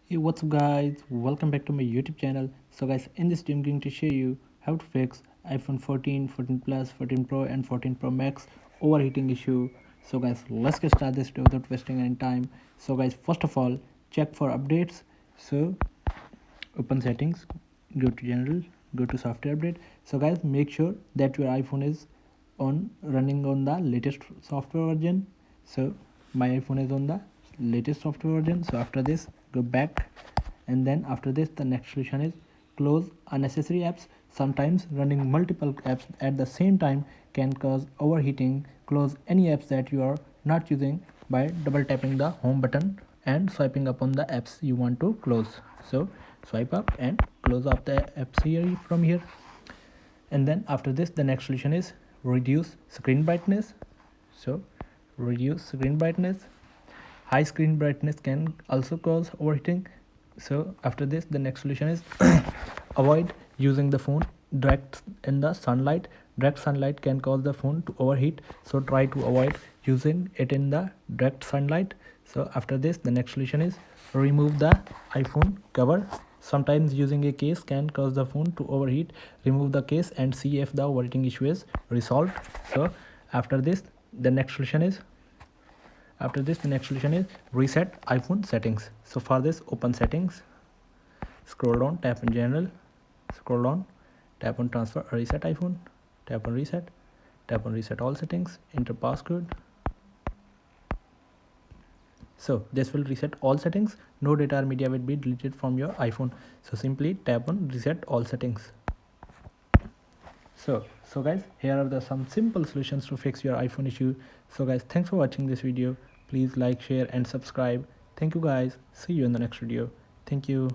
Hey, what's up guys, welcome back to my YouTube channel. So guys, in this video I'm going to show you how to fix iPhone 14, 14 Plus, 14 Pro and 14 Pro Max overheating issue. So guys, let's get started this video without wasting any time. So guys, first of all, check for updates. So open settings, go to general, go to software update. So guys, make sure that your iPhone is on running on the latest software version. So my iPhone is on the latest software version. So after this, go back, and then after this the next solution is close unnecessary apps. Sometimes running multiple apps at the same time can cause overheating. Close any apps that you are not using by double tapping the home button and swiping up on the apps you want to close. So swipe up and close up the apps here from here. And then after this the next solution is reduce screen brightness. So reduce screen brightness. High screen brightness can also cause overheating. So after this the next solution is avoid using the phone direct in the sunlight. Direct sunlight can cause the phone to overheat, so try to avoid using it in the direct sunlight. So after this the next solution is remove the iPhone cover. Sometimes using a case can cause the phone to overheat. Remove the case and see if the overheating issue is resolved. So after this the next solution is reset iPhone settings. So for this, open settings, scroll down, tap on general, scroll down, tap on transfer or reset iPhone, tap on reset all settings, enter passcode. So this will reset all settings. No data or media will be deleted from your iPhone. So simply tap on reset all settings. So guys, here are the some simple solutions to fix your iPhone issue. So guys, thanks for watching this video. Please like, share and subscribe. Thank you guys. See you in the next video. Thank you.